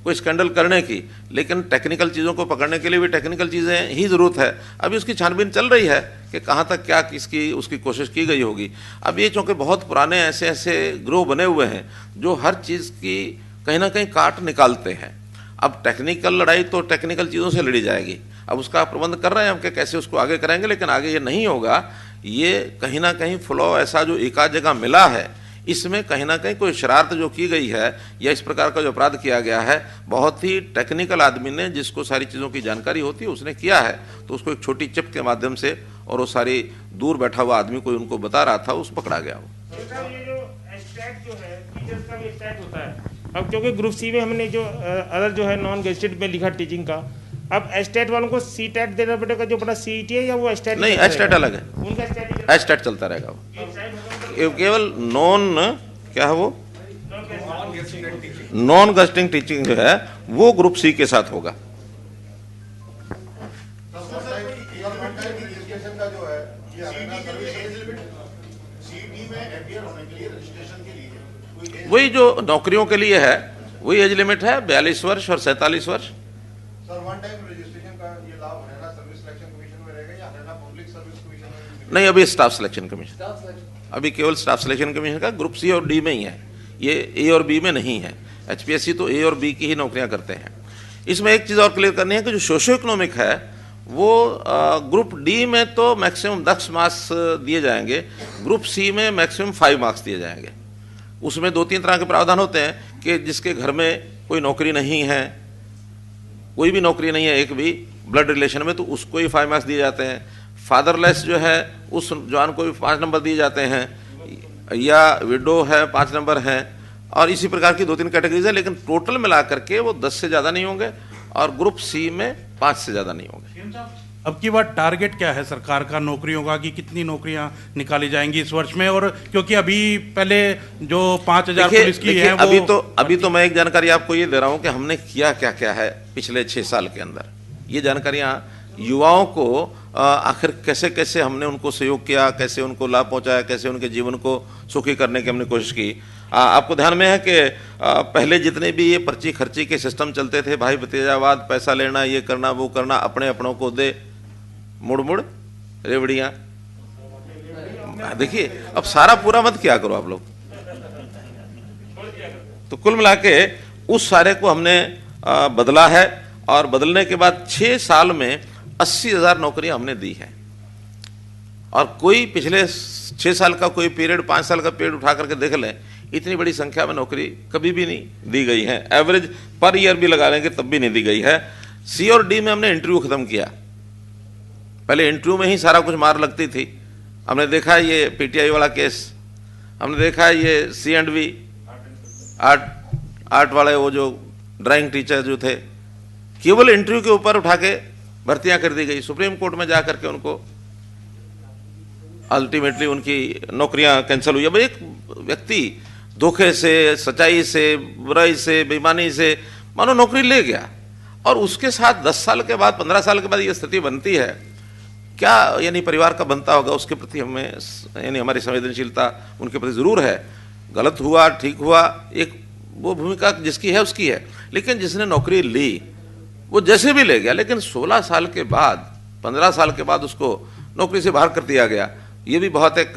कोई स्कैंडल करने की, लेकिन टेक्निकल चीज़ों को पकड़ने के लिए भी टेक्निकल चीज़ें ही ज़रूरत है। अभी उसकी छानबीन चल रही है कि कहाँ तक क्या किसकी उसकी कोशिश की गई होगी। अब ये चूँकि बहुत पुराने ऐसे ऐसे ग्रोह बने हुए हैं जो हर चीज़ की कहीं ना कहीं काट निकालते हैं। अब टेक्निकल लड़ाई तो टेक्निकल चीज़ों से लड़ी जाएगी। अब उसका प्रबंध कर रहे हैं हम कि कैसे उसको आगे करेंगे, लेकिन आगे ये नहीं होगा। ये कहीं ना कहीं फ्लॉ ऐसा जो एक आध जगह मिला है, इसमें कहीं ना कहीं कोई शरारत जो की गई है या इस प्रकार का जो अपराध किया गया है, बहुत ही टेक्निकल आदमी ने जिसको सारी चीज़ों की जानकारी होती है उसने किया है। तो उसको एक छोटी चिप के माध्यम से और वो सारी दूर बैठा हुआ आदमी कोई उनको बता रहा था, उस पकड़ा गया वो। ये जो स्टैट जो है टीचर्स का भी स्टैट होता है। अब क्योंकि ग्रुप सी में हमने जो अदर जो है नॉन गेस्टेड में लिखा टीचिंग का, अब एस्टेट वालों को सी टेट देना पड़ेगा जो बड़ा सीईटी है या वो एस्टेट नहीं, एस्टेट अलग है, उनका स्टेट एस्टेट चलता रहेगा वो। केवल नॉन क्या है वो नॉन गेस्टिंग टीचिंग जो है वो ग्रुप सी के साथ होगा। वही जो नौकरियों के लिए है वही एज लिमिट है 42 वर्ष और 47 वर्ष। सर वन टाइम रजिस्ट्रेशन का ये लाभ हरियाणा सर्विस सिलेक्शन कमीशन में रहेगा या हरियाणा पब्लिक सर्विस कमीशन में? नहीं, अभी स्टाफ सिलेक्शन कमीशन, अभी केवल स्टाफ सिलेक्शन कमीशन का ग्रुप सी और डी में ही है, ये ए और बी में नहीं है। एचपीएससी तो ए और बी की ही नौकरियां करते हैं। इसमें एक चीज़ और क्लियर करनी है कि जो सोशो इकोनॉमिक है वो ग्रुप डी में तो मैक्सिमम 10 मार्क्स दिए जाएंगे, ग्रुप सी में मैक्सिमम 5 मार्क्स दिए जाएंगे। उसमें 2-3 तरह के प्रावधान होते हैं कि जिसके घर में कोई नौकरी नहीं है, कोई भी नौकरी नहीं है एक भी ब्लड रिलेशन में, तो उसको ही 5 मार्क्स दिए जाते हैं। फादरलेस जो है उस जवान को भी 5 नंबर दिए जाते हैं, या विडो है 5 नंबर हैं, और इसी प्रकार की 2-3 कैटेगरीज है। लेकिन टोटल मिला करके वो 10 से ज़्यादा नहीं होंगे और ग्रुप सी में 5 से ज्यादा नहीं होंगे। अब की बार टारगेट क्या है सरकार का नौकरियों का, कि कितनी नौकरियां निकाली जाएंगी इस वर्ष में? और क्योंकि अभी पहले जो 5,000 पुलिस की है वो अभी तो मैं एक जानकारी आपको ये दे रहा हूं कि हमने किया क्या क्या है पिछले 6 साल के अंदर। ये जानकारियां युवाओं को आखिर कैसे कैसे हमने उनको सहयोग किया, कैसे उनको लाभ पहुंचाया, कैसे उनके जीवन को सुखी करने की हमने कोशिश की। आपको ध्यान में है कि पहले जितने भी ये पर्ची खर्ची के सिस्टम चलते थे, भाई भतीजावाद, पैसा लेना, ये करना वो करना, अपने अपनों को दे, मुड़ मुड़ रेवड़ियां। देखिए अब सारा पूरा मत क्या करो आप लोग। तो कुल मिला के उस सारे को हमने बदला है, और बदलने के बाद 6 साल में 80,000 नौकरियां हमने दी है। और कोई पिछले 6 साल का कोई पीरियड, 5 साल का पीरियड उठा करके देख लें, इतनी बड़ी संख्या में नौकरी कभी भी नहीं दी गई है। एवरेज पर ईयर भी लगा लेंगे तब भी नहीं दी गई है। सी और डी में हमने इंटरव्यू खत्म किया। पहले इंटरव्यू में ही सारा कुछ मार लगती थी। हमने देखा ये पीटीआई वाला केस, हमने देखा ये C&V आर्ट वाले, वो जो ड्राइंग टीचर जो थे, केवल इंटरव्यू के ऊपर उठा के भर्तियां कर दी गई। सुप्रीम कोर्ट में जाकर के उनको अल्टीमेटली उनकी नौकरियां कैंसिल हुई। अब एक व्यक्ति धोखे से, सच्चाई से, बुराई से, बेईमानी से मानो नौकरी ले गया, और उसके साथ 10 साल के बाद, 15 साल के बाद ये स्थिति बनती है, क्या यानी परिवार का बनता होगा। उसके प्रति हमें यानी हमारी संवेदनशीलता उनके प्रति जरूर है। गलत हुआ, ठीक हुआ, एक वो भूमिका जिसकी है उसकी है, लेकिन जिसने नौकरी ली वो जैसे भी ले गया, लेकिन 16 साल के बाद, 15 साल के बाद उसको नौकरी से बाहर कर दिया गया। ये भी बहुत एक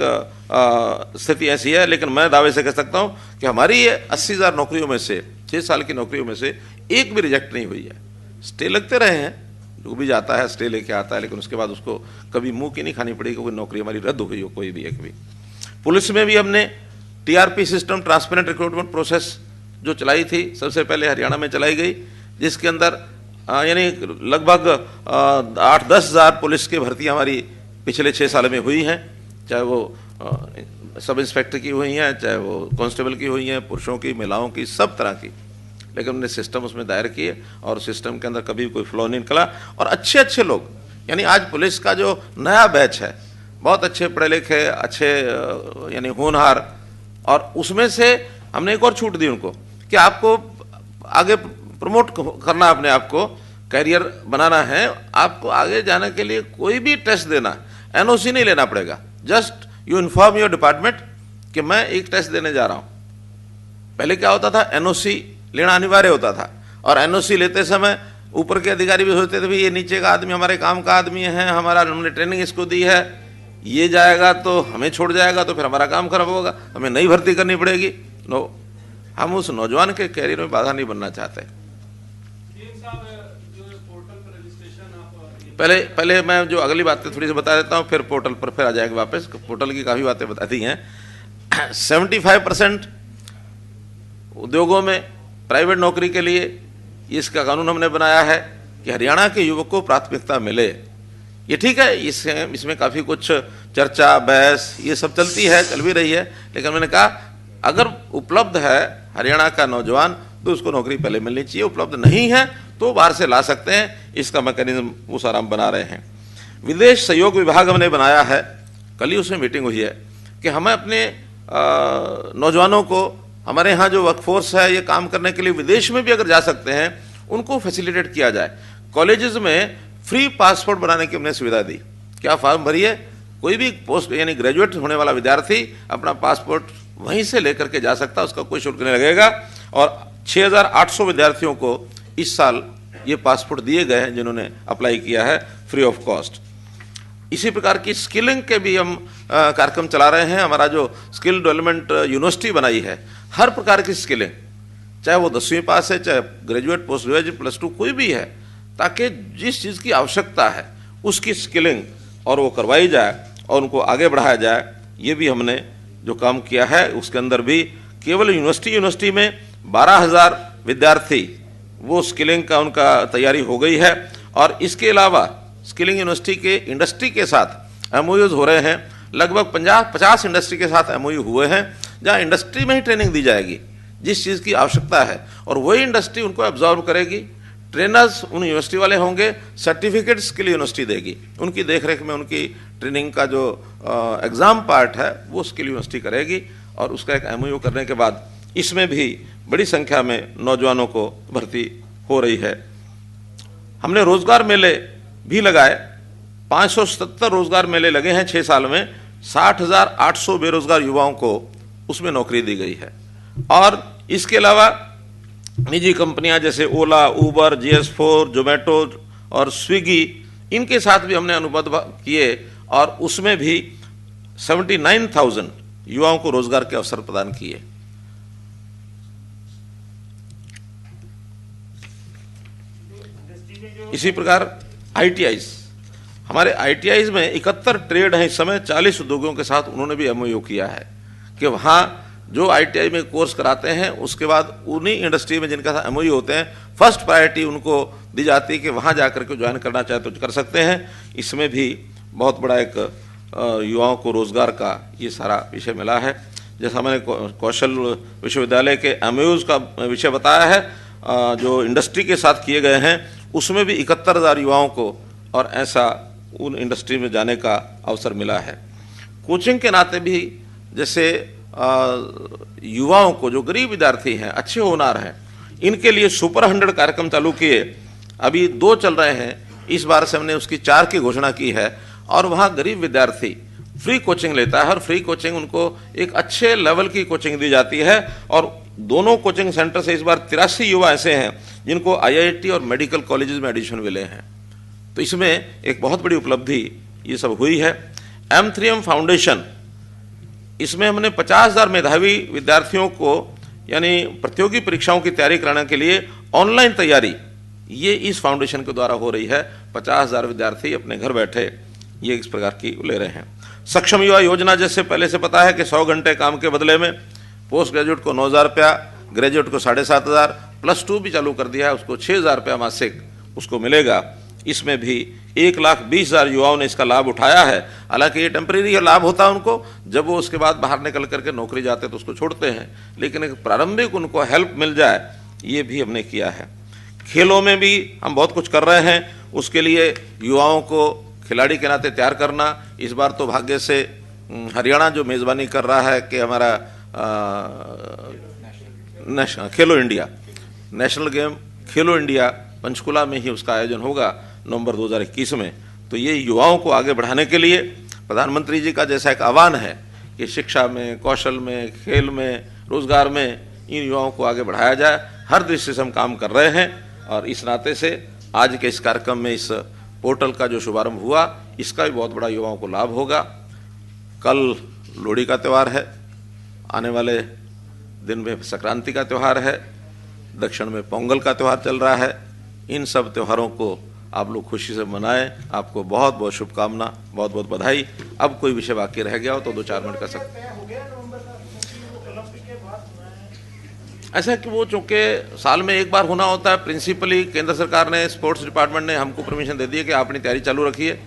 स्थिति ऐसी है। लेकिन मैं दावे से कह सकता हूं कि हमारी ये 80,000 नौकरियों में से, 6 साल की नौकरियों में से एक भी रिजेक्ट नहीं हुई है। स्टे लगते रहे हैं, जो भी जाता है स्टे लेके आता है, लेकिन उसके बाद उसको कभी मुंह की नहीं खानी पड़ेगी कोई नौकरी हमारी रद्द हुई हो, कोई भी एक भी। पुलिस में भी हमने TRP system, transparent recruitment process जो चलाई थी, सबसे पहले हरियाणा में चलाई गई, जिसके अंदर यानी लगभग 8-10 हज़ार पुलिस की भर्तियां हमारी पिछले 6 साल में हुई हैं। चाहे वो सब इंस्पेक्टर की हुई हैं, चाहे वो कांस्टेबल की हुई हैं, पुरुषों की, महिलाओं की, सब तरह की। लेकिन हमने सिस्टम उसमें दायर किए, और सिस्टम के अंदर कभी कोई फ्लॉ नहीं निकला। और अच्छे अच्छे लोग, यानी आज पुलिस का जो नया बैच है, बहुत अच्छे पढ़े लिखे, अच्छे यानी होनहार, और उसमें से हमने एक और छूट दी उनको कि आपको आगे प्रमोट करना, अपने आप को कैरियर बनाना है, आपको आगे जाने के लिए कोई भी टेस्ट देना, NOC नहीं लेना पड़ेगा। Just you inform your department कि मैं एक टेस्ट देने जा रहा हूं। पहले क्या होता था, NOC लेना अनिवार्य होता था, और NOC लेते समय ऊपर के अधिकारी भी सोचते थे भाई ये नीचे का आदमी हमारे काम का आदमी है, हमारा हमने ट्रेनिंग इसको दी है, ये जाएगा तो हमें छोड़ जाएगा, तो फिर हमारा काम खराब होगा, हमें नई भर्ती करनी पड़ेगी। नो, हम उस नौजवान के कैरियर में बाधा नहीं बनना चाहते। पहले मैं जो अगली बातें थोड़ी सी बता देता हूं, फिर पोर्टल पर फिर आ जाएगा वापस। पोर्टल की काफी बातें बता दी हैं। 75% उद्योगों में प्राइवेट नौकरी के लिए इसका कानून हमने बनाया है कि हरियाणा के युवक को प्राथमिकता मिले। ये ठीक है, इसमें काफी कुछ चर्चा, बहस ये सब चलती है, चल भी रही है, लेकिन मैंने कहा अगर उपलब्ध है हरियाणा का नौजवान तो उसको नौकरी पहले मिलनी चाहिए, उपलब्ध नहीं है तो बाहर से ला सकते हैं। इसका मैकेनिज्म वो सारा हम बना रहे हैं। विदेश सहयोग विभाग हमने बनाया है, कल ही उसमें मीटिंग हुई है कि हमें अपने नौजवानों को, हमारे यहाँ जो वर्कफोर्स है ये काम करने के लिए विदेश में भी अगर जा सकते हैं, उनको फैसिलिटेट किया जाए। कॉलेजेस में फ्री पासपोर्ट बनाने की हमने सुविधा दी। क्या फॉर्म भरिए, कोई भी पोस्ट यानी ग्रेजुएट होने वाला विद्यार्थी अपना पासपोर्ट वहीं से लेकर के जा सकता, उसका कोई शुल्क नहीं लगेगा। और 6,800 विद्यार्थियों को इस साल ये पासपोर्ट दिए गए हैं जिन्होंने अप्लाई किया है फ्री ऑफ कॉस्ट। इसी प्रकार की स्किलिंग के भी हम कार्यक्रम चला रहे हैं। हमारा जो स्किल डेवलपमेंट यूनिवर्सिटी बनाई है, हर प्रकार की स्किलिंग, चाहे वो 10वीं पास है, चाहे ग्रेजुएट, पोस्ट ग्रेजुएट, +2 कोई भी है, ताकि जिस चीज़ की आवश्यकता है उसकी स्किलिंग और वो करवाई जाए और उनको आगे बढ़ाया जाए। ये भी हमने जो काम किया है उसके अंदर भी केवल यूनिवर्सिटी में 12,000 विद्यार्थी वो स्किलिंग का उनका तैयारी हो गई है। और इसके अलावा स्किलिंग यूनिवर्सिटी के इंडस्ट्री के साथ MOUs हो रहे हैं। लगभग 50 इंडस्ट्री के साथ MOU हुए हैं, जहां इंडस्ट्री में ही ट्रेनिंग दी जाएगी जिस चीज़ की आवश्यकता है, और वही इंडस्ट्री उनको एब्जॉर्व करेगी, ट्रेनर्स उन यूनिवर्सिटी वाले होंगे, सर्टिफिकेट्स के लिए यूनिवर्सिटी देगी, उनकी देखरेख में उनकी ट्रेनिंग का जो एग्ज़ाम पार्ट है वो उसके लिए यूनिवर्सिटी करेगी। और उसका एक MOU करने के बाद इसमें भी बड़ी संख्या में नौजवानों को भर्ती हो रही है। हमने रोजगार मेले भी लगाए, 577 रोजगार मेले लगे हैं 6 साल में, 60,800 बेरोजगार युवाओं को उसमें नौकरी दी गई है। और इसके अलावा निजी कंपनियां जैसे ओला, उबर, GS4, जोमेटो और स्विगी, इनके साथ भी हमने अनुबंध किए और उसमें भी 79,000 युवाओं को रोजगार के अवसर प्रदान किए। इसी प्रकार ITIs, हमारे ITIs में 71 ट्रेड हैं इस समय, 40 उद्योगों के साथ उन्होंने भी MOU किया है कि वहाँ जो ITI में कोर्स कराते हैं उसके बाद उन्हीं इंडस्ट्री में जिनका MOU होते हैं फर्स्ट प्रायोरिटी उनको दी जाती है कि वहाँ जाकर के ज्वाइन करना चाहे तो कर सकते हैं। इसमें भी बहुत बड़ा एक युवाओं को रोजगार का ये सारा विषय मिला है। जैसा मैंने कौशल विश्वविद्यालय के MOUs का विषय बताया है, जो इंडस्ट्री के साथ किए गए हैं उसमें भी 71,000 युवाओं को और ऐसा उन इंडस्ट्री में जाने का अवसर मिला है। कोचिंग के नाते भी जैसे युवाओं को, जो गरीब विद्यार्थी हैं, अच्छे होनहार हैं, इनके लिए सुपर 100 कार्यक्रम चालू किए, अभी 2 चल रहे हैं, इस बार से हमने उसकी 4 की घोषणा की है। और वहाँ गरीब विद्यार्थी फ्री कोचिंग लेता है और फ्री कोचिंग उनको एक अच्छे लेवल की कोचिंग दी जाती है। और दोनों कोचिंग सेंटर से इस बार 83 युवा ऐसे हैं जिनको IIT और मेडिकल कॉलेजेस में एडमिशन मिले हैं। तो इसमें एक बहुत बड़ी उपलब्धि ये सब हुई है। M3M फाउंडेशन, इसमें हमने 50,000 मेधावी विद्यार्थियों को, यानी प्रतियोगी परीक्षाओं की तैयारी कराने के लिए ऑनलाइन तैयारी, ये इस फाउंडेशन के द्वारा हो रही है। 50,000 विद्यार्थी अपने घर बैठे ये इस प्रकार की ले रहे हैं। सक्षम युवा योजना, जैसे पहले से पता है कि 100 घंटे काम के बदले में पोस्ट ग्रेजुएट को 9,000 रुपया, ग्रेजुएट को 7,500, +2 भी चालू कर दिया है, उसको 6,000 रुपया मासिक उसको मिलेगा। इसमें भी 1,20,000 युवाओं ने इसका लाभ उठाया है। हालांकि ये टेम्परेरी लाभ होता है उनको, जब वो उसके बाद बाहर निकल करके नौकरी जाते हैं तो उसको छोड़ते हैं, लेकिन एक प्रारंभिक उनको हेल्प मिल जाए, ये भी हमने किया है। खेलों में भी हम बहुत कुछ कर रहे हैं, उसके लिए युवाओं को खिलाड़ी के नाते तैयार करना। इस बार तो भाग्य से हरियाणा जो मेज़बानी कर रहा है कि हमारा खेलो इंडिया, नेशनल गेम खेलो इंडिया पंचकुला में ही उसका आयोजन होगा नवंबर 2021 में। तो ये युवाओं को आगे बढ़ाने के लिए प्रधानमंत्री जी का जैसा एक आह्वान है कि शिक्षा में, कौशल में, खेल में, रोजगार में इन युवाओं को आगे बढ़ाया जाए, हर दृष्टि से हम काम कर रहे हैं। और इस नाते से आज के इस कार्यक्रम में इस पोर्टल का जो शुभारंभ हुआ, इसका भी बहुत बड़ा युवाओं को लाभ होगा। कल लोहड़ी का त्यौहार है, आने वाले दिन में संक्रांति का त्यौहार है, दक्षिण में पोंगल का त्यौहार चल रहा है। इन सब त्योहारों को आप लोग खुशी से मनाएं। आपको बहुत बहुत शुभकामना, बहुत बहुत बधाई। अब कोई विषय बाकी रह गया हो तो 2-4 मिनट का सकते। ऐसा कि वो चूंकि साल में एक बार होना होता है, प्रिंसिपली केंद्र सरकार ने, स्पोर्ट्स डिपार्टमेंट ने हमको परमिशन दे दी है कि आप अपनी तैयारी चालू रखिए।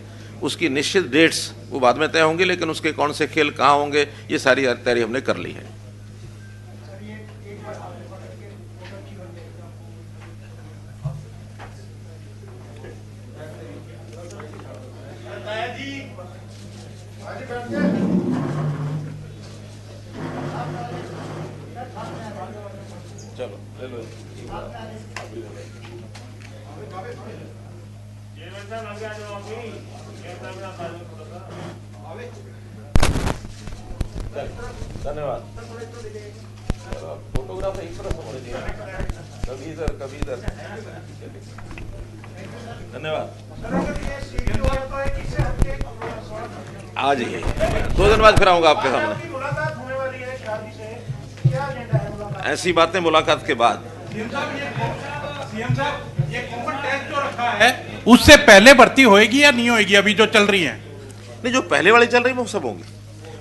उसकी निश्चित डेट्स वो बाद में तय होंगी, लेकिन उसके कौन से खेल कहाँ होंगे ये सारी तैयारी हमने कर ली है। चलो ले लो। धन्यवाद। फोटोग्राफ एक तरफ से होने चाहिए, कभी इधर कभी इधर। धन्यवाद। आज ही 2 दिन बाद फिर आऊंगा आपके सामने। ऐसी बातें मुलाकात के बाद। सीएम साहब, ये कॉमन टेस्ट जो रखा है उससे पहले भर्ती होएगी या नहीं होएगी? अभी जो चल रही है, नहीं, जो पहले वाली चल रही है वो सब होंगी।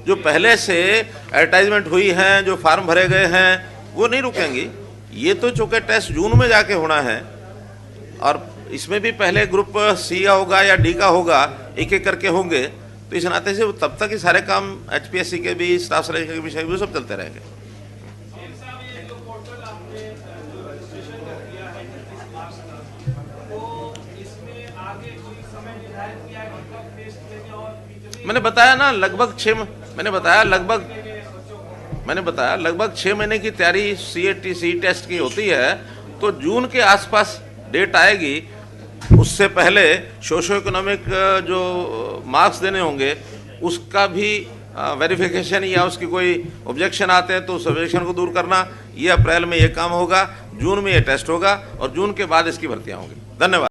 जो पहले से एडवर्टाइजमेंट हुई हैं, जो फार्म भरे गए हैं, वो नहीं रुकेंगी। ये तो चूंकि टेस्ट जून में जाके होना है और इसमें भी पहले ग्रुप सी का होगा या डी का होगा, एक एक करके होंगे। तो इस नाते से तब तक ये सारे काम HPSC के भी, स्टाफ सिलेक्शन के विषय भी सब चलते रहेंगे। मैंने बताया ना लगभग 6 महीने की तैयारी सी टेस्ट की होती है, तो जून के आसपास डेट आएगी। उससे पहले सोशो इकोनॉमिक जो मार्क्स देने होंगे उसका भी वेरिफिकेशन या उसकी कोई ऑब्जेक्शन आते हैं तो उस ऑब्जेक्शन को दूर करना, ये अप्रैल में ये काम होगा, जून में ये टेस्ट होगा और जून के बाद इसकी भर्तियां होंगी। धन्यवाद।